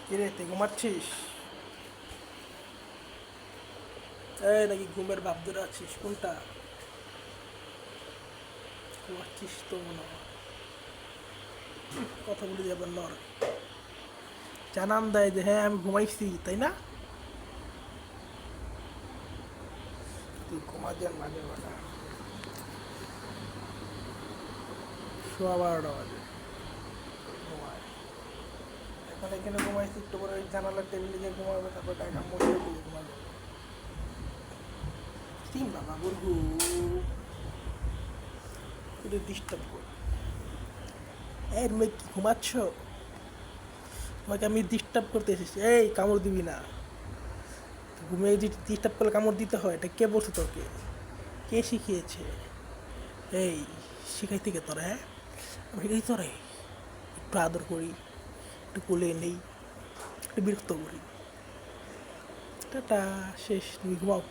কিরে তুই ঘুমাচ্ছিস? এই নাকি ঘুমের ভাব ধরে আছিস? কোনটা? ঘুমাচ্ছিস তো মনে হয়। কথা বলে যাবার নর জানান দেয় যে হ্যাঁ আমি ঘুমাইছি, তাই না? তুই ঘুমা দেন মাঝে মাঝে। 12:15 বাজে ঘুমায়। এখন এখানে ঘুমাইছি, একটু পরে ওই জানালার টেবিলে গিয়ে ঘুমাবে, তারপর টাকা মুড়িয়ে দিয়ে ঘুমা যাবে। তিন বাবা গুরগু একটু ডিস্টার্ব কর। এই রুমে কি ঘুমাচ্ছ? তোমাকে আমি ডিস্টার্ব করতে এসেছি, এই কামড় দিবি না। ঘুমিয়ে যে ডিস্টার্ব করলে কামড় দিতে হয়, এটা কে বলছে তোকে? কে শিখিয়েছে? এই শিখাই থেকে তোরা, হ্যাঁ? আমি শিখাই তোরে একটু আদর করি, একটু কোলে নেই, একটু বিরক্ত করি। টাটা, শেষ, তুমি ঘুমাও।